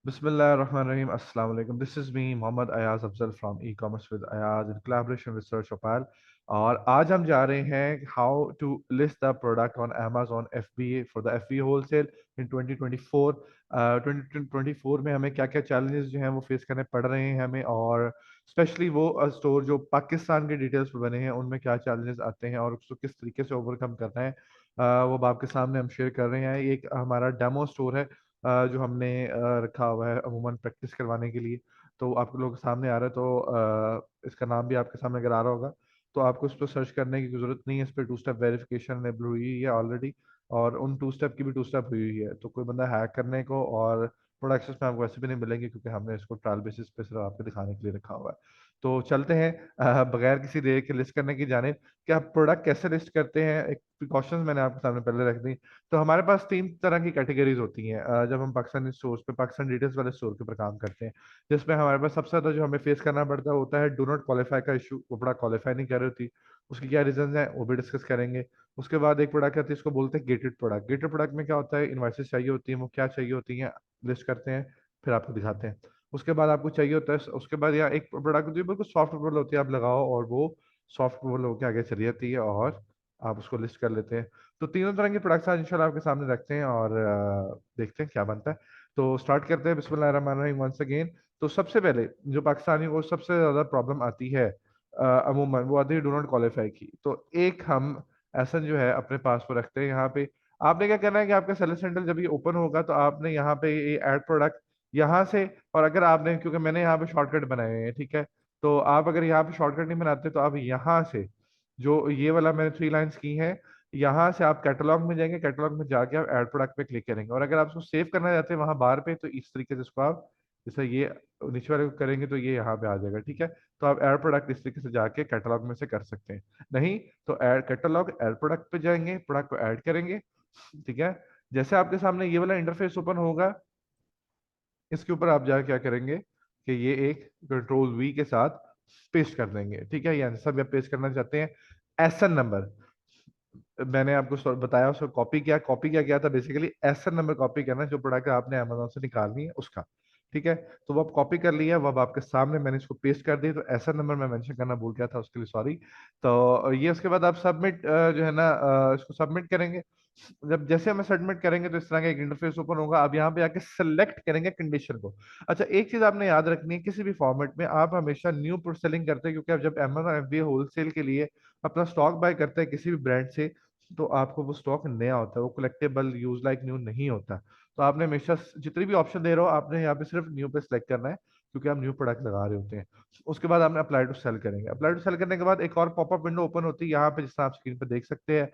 Bismillahirrahmanirrahim. Assalamu alaikum. This is me, Mohammad Ayaz Afzal from e-commerce with Ayaz in collaboration with Search Opal. और आज हम जा रहे हैं how to list the product on Amazon FBA for the FBA wholesale in 2024. 2024 में हमें क्या क्या challenges जो हैं वो फेस करने पड़ रहे हैं हमें, और स्पेशली वो स्टोर जो पाकिस्तान के डिटेल्स पे बने हैं उनमें क्या challenges आते हैं और उसको किस तरीके से ओवरकम करना है, वो आपके सामने हम शेयर कर रहे हैं। ये एक हमारा डेमो स्टोर है जो हमने रखा हुआ है अमूमन प्रैक्टिस करवाने के लिए। तो आप लोगों के सामने आ रहा है, तो इसका नाम भी आपके सामने अगर आ रहा होगा तो आपको इस पर सर्च करने की जरूरत नहीं है। इस पर टू स्टेप वेरिफिकेशन एनेबल हुई है ऑलरेडी, और उन टू स्टेप की भी टू स्टेप हुई हुई है, तो कोई बंदा हैक करने को और प्रोडक्ट्स में आपको वैसे भी नहीं मिलेंगे, क्योंकि हमने इसको ट्रायल बेसिस पे सिर्फ आपको दिखाने के लिए रखा हुआ है। तो चलते हैं बगैर किसी देर के लिस्ट करने की जाने कि आप प्रोडक्ट कैसे लिस्ट करते हैं। एक प्रिकॉशंस मैंने आपके सामने पहले रख दी। तो हमारे पास तीन तरह की कैटेगरीज होती हैं जब हम पाकिस्तानी स्टोर्स पे, पाकिस्तान डिटेल्स वाले स्टोर के ऊपर काम करते हैं, जिसमें हमारे पास सबसे ज्यादा जो हमें फेस करना पड़ता है होता है डू नॉट क्वालिफाई का इशू। वो प्रोडक्ट क्वालिफाई नहीं कर रही होती, उसकी क्या रीजन है वो भी डिस्कस करेंगे। उसके बाद एक प्रोडक्ट आती है, इसको बोलते हैं गेटेड प्रोडक्ट। गेटेड प्रोडक्ट में क्या होता है, इन्वाइसेस चाहिए होती है, वो क्या चाहिए होती हैं लिस्ट करते हैं, फिर आपको दिखाते हैं। उसके बाद आपको चाहिए होता है, उसके बाद यहाँ एक प्रोडक्ट होती है बिल्कुल सॉफ्ट अप्रूवल होती है, आप लगाओ और वो सॉफ्ट अप्रूवल होकर आगे चली जाती है और आप उसको लिस्ट कर लेते हैं। तो तीनों तरह के प्रोडक्ट्स आज इंशाल्लाह आपके सामने रखते हैं और देखते हैं क्या बनता है। तो स्टार्ट करते हैं बिस्मिल्लाहिर्रहमानिर्रहीम वंस अगेन। तो सबसे पहले जो पाकिस्तानी को सबसे ज़्यादा प्रॉब्लम आती है अमूमन, वो आती है डो नॉट क्वालिफाई की। तो एक हम ऐसा जो है अपने पास वो रखते हैं यहाँ पे। आपने क्या करना है कि आपका सेलर सेंटर जब ये ओपन होगा तो आपने यहाँ पे ये ऐड प्रोडक्ट यहाँ से, और अगर आपने, क्योंकि मैंने यहाँ पे शॉर्टकट बनाए हैं, ठीक है, तो आप अगर यहाँ पे शॉर्टकट नहीं बनाते तो आप यहाँ से जो ये वाला मैंने थ्री लाइंस की हैं, यहाँ से आप कैटलॉग में जाएंगे, कैटलॉग में जाके आप ऐड प्रोडक्ट पे क्लिक करेंगे, और अगर आप उसको सेव करना चाहते हैं वहां बार पे, तो इस तरीके से इसको आप जैसे ये नीचे वाले को करेंगे तो ये यहाँ पे आ जाएगा, ठीक है। तो आप ऐड प्रोडक्ट इस तरीके से जाके कैटलॉग में से कर सकते हैं। नहीं तो ऐड कैटलॉग ऐड प्रोडक्ट पे जाएंगे, प्रोडक्ट को ऐड करेंगे, ठीक है। जैसे आपके सामने ये वाला इंटरफेस ओपन होगा, इसके ऊपर आप जाके क्या करेंगे कि ये एक कंट्रोल वी के साथ पेस्ट कर देंगे, ठीक है। ये आंसर भी आप पेस्ट करना चाहते हैं। एसएन नंबर मैंने आपको बताया, उसको कॉपी क्या किया था, बेसिकली एसएन नंबर कॉपी करना जो प्रोडक्ट आपने अमेजोन से निकालनी है उसका, ठीक है। तो वो आप कॉपी कर लिया, वो अब आपके सामने मैंने इसको पेस्ट कर दिया। तो एसएन नंबर मैं मेंशन करना भूल गया था, उसके लिए सॉरी। तो ये उसके बाद आप सबमिट जो है ना इसको सबमिट करेंगे। जब जैसे हमें सबमिट करेंगे तो इस तरह का एक इंटरफेस ओपन होगा। अब यहाँ पे आके सेलेक्ट करेंगे कंडीशन को। अच्छा, एक चीज आपने याद रखनी है, किसी भी फॉर्मेट में आप हमेशा न्यू सेलिंग करते हैं, क्योंकि आप जब अमेजोन एफबीए होलसेल के लिए अपना स्टॉक बाय करते हैं किसी भी ब्रांड से, तो आपको वो स्टॉक नया होता है, वो कलेक्टेबल यूज लाइक न्यू नहीं होता। तो आपने हमेशा जितनी भी ऑप्शन दे रहे हो आपने यहाँ पे सिर्फ न्यू पे सिलेक्ट करना है, क्योंकि आप न्यू प्रोडक्ट लगा रहे होते हैं। उसके बाद आपने अप्लाई टू सेल करेंगे। अप्लाई टू सेल करने के बाद एक और पॉपअप विंडो ओपन होती है यहाँ पे, जिससे आप स्क्रीन पे देख सकते हैं।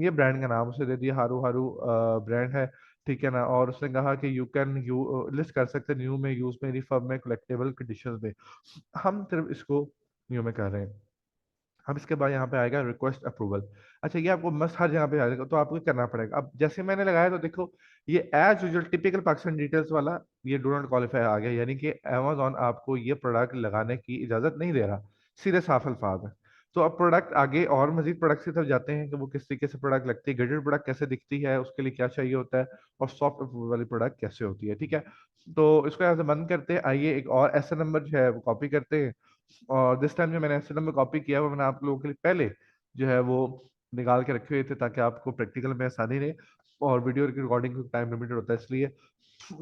ये ब्रांड का नाम उसे दे दिया, हारू हारू ब्रांड है, ठीक है ना। और उसने कहा कि यू कैन यू लिस्ट कर सकते हैं न्यू में, यूज में, रिफर्ब में, कलेक्टेबल कंडीशंस में। हम सिर्फ इसको न्यू में कर रहे हैं। अब इसके बाद यहाँ पे आएगा रिक्वेस्ट अप्रूवल। अच्छा, ये आपको मस्ट हर जगह पे आ जाएगा, तो आपको क्या करना पड़ेगा। अब जैसे मैंने लगाया तो देखो, ये as usual typical Pakistan details वाला ये डू नॉट क्वालिफाई आ गया, यानी कि अमेजोन आपको ये प्रोडक्ट लगाने की इजाजत नहीं दे रहा, सीधे साफ अल्फाज है। तो अब प्रोडक्ट आगे और मजीद प्रोडक्ट की तरफ जाते हैं कि वो किस तरीके से प्रोडक्ट लगती है, ग्रेडेड प्रोडक्ट कैसे दिखती है, उसके लिए क्या चाहिए होता है, और सॉफ्ट अप्रूवल वाली प्रोडक्ट कैसे होती है, ठीक है। तो इसको यहाँ से बंद करते हैं। आइए एक और ऐसा नंबर जो है वो कॉपी करते हैं, और दिस टाइम जो मैंने एसएन में कॉपी किया वो मैंने आप लोगों के लिए पहले जो है वो निकाल के रखे हुए थे, ताकि आपको प्रैक्टिकल में आसानी रहे, और वीडियो की रिकॉर्डिंग का टाइम लिमिटेड होता है इसलिए।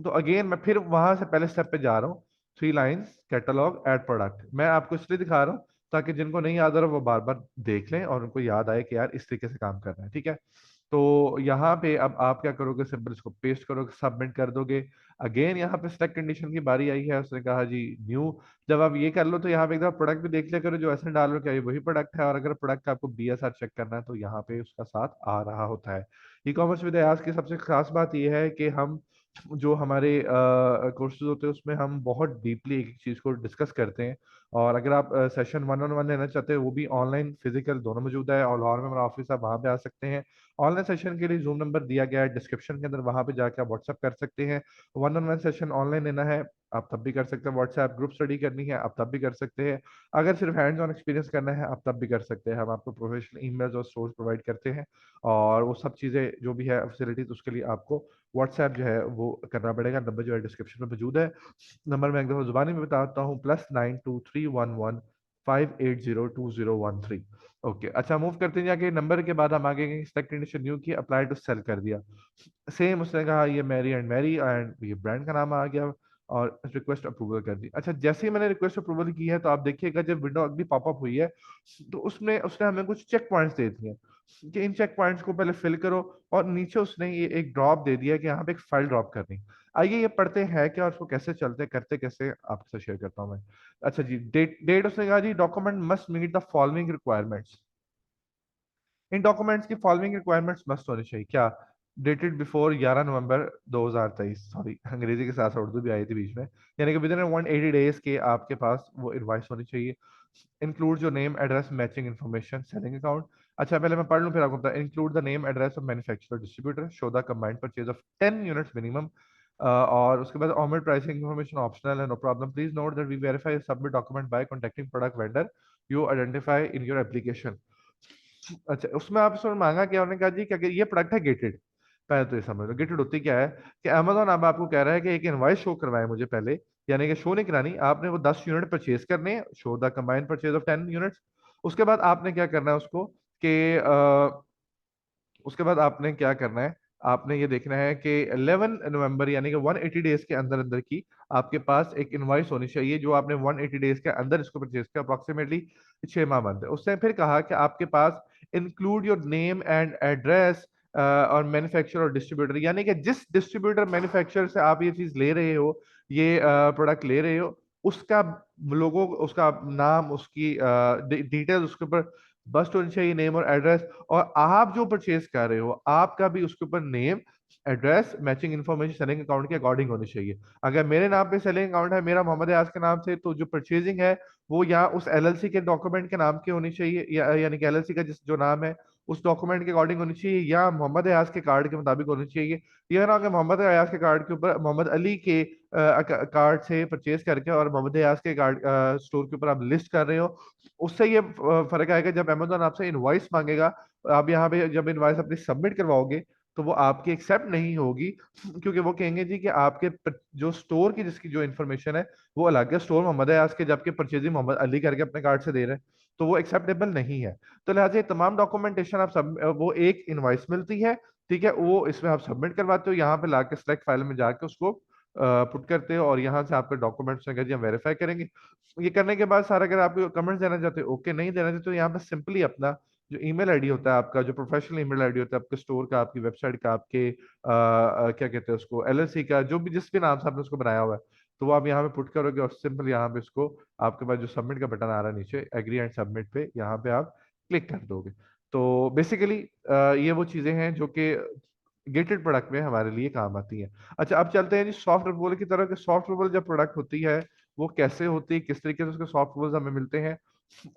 तो अगेन मैं फिर वहां से पहले स्टेप पे जा रहा हूँ। Three lines catalogued product मैं आपको इसलिए दिखा रहा हूँ ताकि जिनको नहीं याद आ रहा वो बार बार देख लें और उनको याद आए कि यार इस तरीके से काम करना है, ठीक है। तो यहाँ पे अब आप क्या करोगे, सिंपल इसको पेस्ट करोगे, सबमिट कर दोगे। अगेन यहाँ पे सिलेक्ट कंडीशन की बारी आई है, उसने कहा जी न्यू। जब आप ये कर लो तो यहाँ पे एक दफा प्रोडक्ट भी देख लिया करो, जो ऐसे डाल लो क्या ये वही प्रोडक्ट है, और अगर प्रोडक्ट का आपको बीएसआर चेक करना है तो यहाँ पे उसका साथ आ रहा होता है। ई कॉमर्स विद अयाज की सबसे खास बात यह है कि हम जो हमारे कोर्सेज होते हैं उसमें हम बहुत डीपली एक एक चीज़ को डिस्कस करते हैं। और अगर आप सेशन वन ऑन वन लेना चाहते हैं, वो भी ऑनलाइन फिजिकल दोनों मौजूद है, और लाहौर में हमारा ऑफिस, आप वहाँ पे आ सकते हैं। ऑनलाइन सेशन के लिए जूम नंबर दिया गया है डिस्क्रिप्शन के अंदर, वहां पे जाके आप व्हाट्सएप कर सकते हैं। One on one session online लेना है आप तब भी कर सकते हैं, व्हाट्सएप ग्रुप स्टडी करनी है आप तब भी कर सकते हैं, अगर सिर्फ हैंड्स ऑन एक्सपीरियंस करना है आप तब भी कर सकते हैं। हम आपको प्रोफेशनल ईमेल्स और स्टोर्स प्रोवाइड करते हैं, और वो सब चीज़ें जो भी है फैसिलिटीज उसके लिए आपको व्हाट्सएप जो है वो करना पड़ेगा। नंबर जो है डिस्क्रिप्शन में मौजूद है। नंबर मैं एक दफ़ा जुबानी में बताता हूँ, +923115802013। ओके, अच्छा मूव करते हैं जाके नंबर के बाद हम आगे सेलेक्ट कंडीशन न्यू की, अप्लाई टू सेल कर दिया। सेम उसने कहा ये मैरी एंड ये ब्रांड का नाम आ गया, और रिक्वेस्ट अप्रूवल कर दी। अच्छा, जैसे ही मैंने रिक्वेस्ट अप्रूवल की है तो आप देखिएगा जब विंडो अभी पॉपअप हुई है तो उसमें उसने हमें कुछ चेक पॉइंट्स दे दिए कि इन चेक पॉइंट्स को पहले फिल करो, और नीचे उसने ये एक ड्रॉप दे दिया कि यहाँ पे एक फाइल ड्रॉप करनी। आइए ये पढ़ते हैं क्या, और उसको कैसे चलते करते कैसे आपसे शेयर करता हूँ मैं। अच्छा जी, डेट डेट उसने कहा जी document must meet the following requirements. इन डॉक्यूमेंट्स की फॉलोइंग रिक्वायरमेंट्स मस्ट होनी चाहिए क्या, डेटेड बिफोर 11 नवंबर 2023, सॉरी अंग्रेजी के साथ साथ उर्दू भी आई थी बीच में, यानी कि विद इन 180 डेज के आपके पास वो इनवाइस होनी चाहिए। Include your name address matching information selling account. अच्छा पहले मैं पढ़ लूँ फिर आपको बता। Include the name address of manufacturer distributor, show the combined purchase of 10 units minimum, और उसके बाद ऑर्मेड प्राइसिंग इन्फॉर्मेशन ऑप्शनल है, no problem, please note that we verify submit document by contacting product vendor you identify in your application. अच्छा, उसमें आप उसमें मांगा क्या, उन्होंने कहा जी कि अगर ये प्रोडक्ट है गेटेड, पहले तो ये समझ लो गेटेड होती क्या है, कि अमेजोन अब आपको कह रहा है कि एक इनवॉइस शो करवाए मुझे पहले, यानी कि शो नहीं करानी आपने, वो 10 यूनिट परचेज करने हैं, show the combined purchase of 10 units. उसके बाद आपने क्या करना है उसको कि उसके बाद आपने क्या करना है, आपने ये देखना है कि 11 नवंबर यानी कि 180 डेज के अंदर अंदर की आपके पास एक इनवॉइस होनी चाहिए, जो आपने 180 डेज के अंदर इसको परचेज किया, अप्रोक्सीमेटली 6 माह बनते हैं। उसने फिर कहा कि आपके पास include your name and address और मैन्युफैक्चरर और डिस्ट्रीब्यूटर, यानी कि जिस डिस्ट्रीब्यूटर मैन्युफैक्चरर से आप ये चीज ले रहे हो, ये प्रोडक्ट ले रहे हो, उसका लोगो, उसका नाम, उसकी डिटेल्स उसके ऊपर बस होनी चाहिए, नेम और एड्रेस, और आप जो परचेज कर रहे हो आपका भी उसके ऊपर name address matching information selling account के अकॉर्डिंग होनी चाहिए। अगर मेरे नाम पे सेलिंग अकाउंट है, मेरा मोहम्मद अयाज के नाम से, तो जो परचेजिंग है वो यहाँ उस एलएलसी के डॉक्यूमेंट के नाम की होनी चाहिए, यानी कि एलएलसी का जिस जो नाम है उस डॉक्यूमेंट के अकॉर्डिंग होनी चाहिए, या मोहम्मद अयाज के कार्ड के मुताबिक होनी चाहिए। यह ना कि मोहम्मद अयाज के कार्ड के ऊपर मोहम्मद अली के कार्ड से परचेज करके और मोहम्मद अयाज के कार्ड स्टोर के ऊपर आप लिस्ट कर रहे हो, उससे ये फर्क आएगा जब अमेजोन आपसे इनवॉइस मांगेगा, आप यहाँ पे जब इनवॉइस अपनी सबमिट करवाओगे तो वो आपकी एक्सेप्ट नहीं होगी, क्योंकि वो कहेंगे जी कि आपके जो स्टोर की जिसकी जो इन्फॉर्मेशन है वो अलग है, स्टोर मोहम्मद अयाज के, जबकि परचेजिंग मोहम्मद अली करके अपने कार्ड से दे रहे हैं, तो वो एक्सेप्टेबल नहीं है। तो लिहाजा ये तमाम डॉक्यूमेंटेशन आप सब, वो एक इनवॉइस मिलती है, ठीक है, वो इसमें आप सबमिट करवाते हो, यहाँ पे लाके सिलेक्ट फाइल में जाके उसको पुट करते हो, और यहाँ से आपके डॉक्यूमेंट्स जी हम वेरीफाई करेंगे। ये करने के बाद सारा, अगर आप कमेंट्स देना चाहते हो ओके, नहीं देना चाहते तो यहाँ पे सिंपली अपना जो ईमेल आईडी होता है आपका, जो प्रोफेशनल ईमेल आईडी होता है आपके स्टोर का, आपकी वेबसाइट का, आपके क्या कहते हैं उसको, एलएलसी का, जो भी जिस भी नाम से आपने उसको बनाया हुआ है, तो वो आप यहाँ पे पुट करोगे, और सिंपल यहाँ पे इसको आपके पास जो सबमिट का बटन आ रहा है नीचे एग्री एंड सबमिट पे, यहाँ पे आप क्लिक कर दोगे। तो बेसिकली ये वो चीजें हैं जो कि गेटेड प्रोडक्ट में हमारे लिए काम आती हैं। अच्छा, अब चलते हैं जी सॉफ्ट अप्रूवल की तरह, कि सॉफ्ट अप्रूवल जब प्रोडक्ट होती है वो कैसे होती है, किस तरीके से उसके सॉफ्ट अप्रूवल्स हमें मिलते हैं,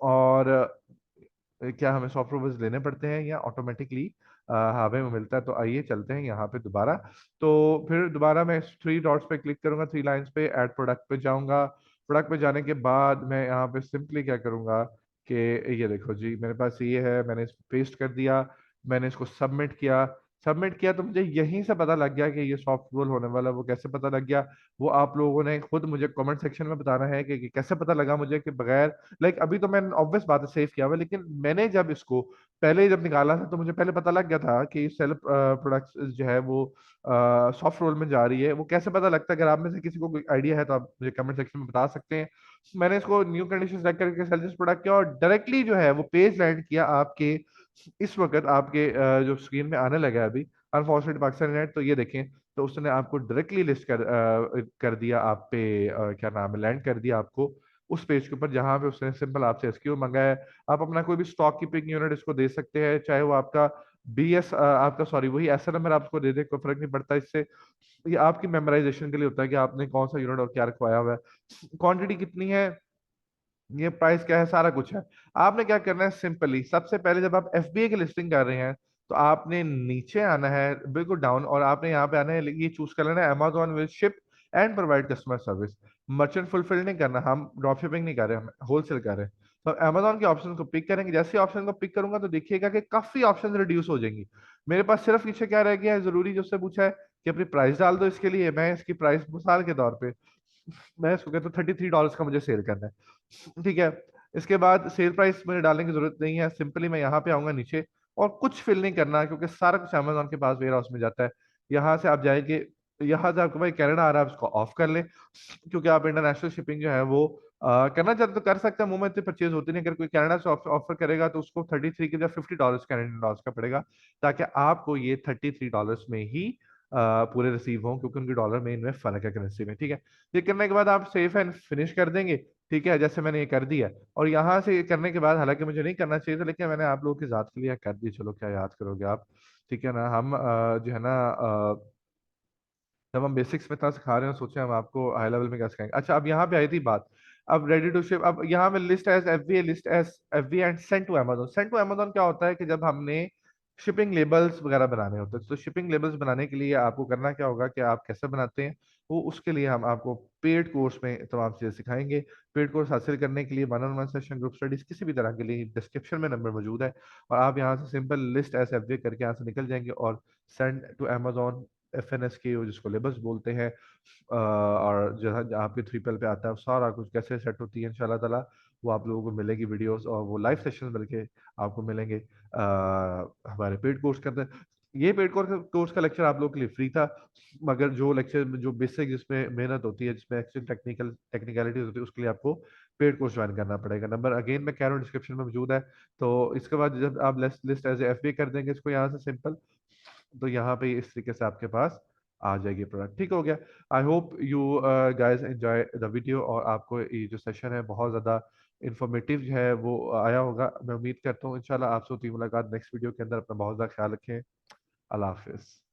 और क्या हमें सॉफ्ट अप्रूवल्स लेने पड़ते हैं या ऑटोमेटिकली हमें वो मिलता है। तो आइए चलते हैं यहाँ पे दोबारा। तो फिर दोबारा मैं 3 डॉट्स पे क्लिक करूंगा, 3 लाइन्स पे, ऐड प्रोडक्ट पे जाऊंगा। प्रोडक्ट पे जाने के बाद मैं यहाँ पे सिंपली क्या करूंगा कि ये देखो जी मेरे पास ये है, मैंने इसको पेस्ट कर दिया, मैंने इसको सबमिट किया तो मुझे यहीं से पता लग गया कि ये सॉफ्ट रोल होने वाला है। वो कैसे पता लग गया, वो आप लोगों ने खुद मुझे कमेंट सेक्शन में बताना है कि कैसे पता लगा मुझे, कि बगैर अभी तो मैंने ऑब्वियस बात है सेव किया हुआ है, लेकिन मैंने जब इसको पहले जब निकाला था तो मुझे पहले पता लग गया था कि सेल्फ प्रोडक्ट्स जो है वो सॉफ्ट रोल में जा रही है। वो कैसे पता लगता है, अगर आप में से किसी को कोई आइडिया है तो आप मुझे कमेंट सेक्शन में बता सकते हैं। मैंने इसको न्यू कंडीशन सेलेक्ट करके सेल्सियस प्रोडक्ट किया, और डायरेक्टली जो है वो पेज लैंड किया आपके इस वक्त आपके जो स्क्रीन में आने लगा है अभी, अनफॉर्चुनेट पाकिस्तान नेट, तो ये देखें, तो उसने आपको डायरेक्टली लिस्ट कर दिया आप पे, क्या नाम है, लैंड कर दिया आपको उस पेज के ऊपर जहां पे उसने सिंपल आपसे एसक्यू मांगा है। आप अपना कोई भी स्टॉक कीपिंग यूनिट इसको दे सकते हैं, चाहे वो आपका बीएस आपका सॉरी वही एसएन नंबर आप उसको दे दे, कोई फर्क नहीं पड़ता इससे। ये आपकी मेमोराइजेशन के लिए होता है कि आपने कौन सा यूनिट और क्या रखवाया हुआ है, क्वांटिटी कितनी है, ये प्राइस क्या है, सारा कुछ है। आपने क्या करना है, सिंपली सबसे पहले जब आप एफबीए की लिस्टिंग कर रहे हैं तो आपने नीचे आना है बिल्कुल डाउन, और आपने यहाँ पे आना है, ये चूज कर लेना है Amazon will ship and provide customer service. Merchant fulfil नहीं करना, हम ड्रॉप शिपिंग नहीं कर रहे, हम होलसेल कर रहे हैं। तो अमेजोन के ऑप्शन को पिक करेंगे, जैसे ऑप्शन को पिक करूंगा तो देखिएगा कि काफी ऑप्शन रिड्यूस हो जाएंगी। मेरे पास सिर्फ नीचे क्या रह गया है जरूरी, जो उससे पूछा है कि अपनी प्राइस डाल दो, इसके लिए मैं इसकी प्राइस मिसाल के तौर पे मैं इसको कहता हूँ $33 का मुझे सेल करना है, ठीक है। इसके बाद सेल प्राइस मुझे डालने की जरूरत नहीं है, सिंपली मैं यहाँ पे आऊंगा नीचे, और कुछ फिल नहीं करना है क्योंकि सारा कुछ अमेजोन के पास वेयर हाउस में जाता है। यहाँ से आप जाएंगे, यहाँ से आपको भाई कनाडा आ रहा है, उसको ऑफ कर ले, क्योंकि आप इंटरनेशनल शिपिंग जो है वो करना चाहते तो कर सकते हैं, मुंह में इतनी परचेज होती नहीं। अगर कोई कनाडा से ऑफर करेगा तो उसको 33 के या $50 कैनेडियन डॉलर्स का पड़ेगा, ताकि आपको ये $33 में ही पूरे रिसीव हों, क्योंकि उनके डॉलर में इनमें फर्क है करेंसी में, ठीक है। ये करने के बाद आप सेफ एंड फिनिश कर देंगे, ठीक है, जैसे मैंने ये कर दिया। और यहाँ से ये करने के बाद, हालांकि मुझे नहीं करना चाहिए था, लेकिन मैंने आप लोगों की जात के लिए कर दी, चलो क्या याद करोगे आप, ठीक है ना। हम जो है ना जब हम बेसिक्स में इतना सिखा रहे हैं, सोचे हम आपको हाई लेवल में क्या सिखाएंगे। अच्छा, अब यहाँ पे आई थी बात, अब रेडी टू शिप, अब यहाँ में list as F, list as F and send to Amazon. Send to Amazon क्या होता है कि जब हमने शिपिंग लेबल्स वगैरह बनाने होते हैं, तो शिपिंग लेबल्स बनाने के लिए आपको करना क्या होगा कि आप कैसे बनाते हैं, वो उसके लिए हम आपको पेड कोर्स में तमाम चीज़ें सिखाएंगे। पेड कोर्स हासिल करने के लिए 1-on-1 सेशन, ग्रुप स्टडीज, किसी भी तरह के लिए डिस्क्रिप्शन में नंबर मौजूद है, और आप यहाँ से सिंपल लिस्ट एस एफ करके यहाँ से निकल जाएंगे, और सेंड टू अमेजोन FNS की, जिसको लेबल्स बोलते हैं, और जहाँ जहाँ आपके 3PL पे आता है, सारा कुछ कैसे सेट होती है इंशाल्लाह ताला, वो आप लोगों को मिलेगी वीडियोस, और वो लाइव सेशन बल्कि आपको मिलेंगे हमारे पेड कोर्स के अंदर। ये पेड कोर्स का लेक्चर आप लोगों के लिए फ्री था, मगर जो लेक्चर जो बेसिक जिसमें मेहनत होती है, जिसमें एक्चुअल टेक्निकलिटी होती है, उसके लिए आपको पेड कोर्स ज्वाइन करना पड़ेगा। नंबर अगेन मैं कह रहा हूँ डिस्क्रिप्शन में मौजूद है। तो इसके बाद जब आप लिस्ट लिस्ट एज FBA कर देंगे इसको यहाँ से सिंपल, तो यहाँ पे इस तरीके से आपके पास आ जाएगी प्रोडक्ट, ठीक हो गया। I hope you guys enjoy the video, और आपको ये जो सेशन है बहुत ज़्यादा इंफॉर्मेटिव जो है वो आया होगा, मैं उम्मीद करता हूँ। इंशाल्लाह आपसे होती है मुलाकात नेक्स्ट वीडियो के अंदर। अपना बहुत ज़्यादा ख्याल रखें। अल्लाह हाफिज़।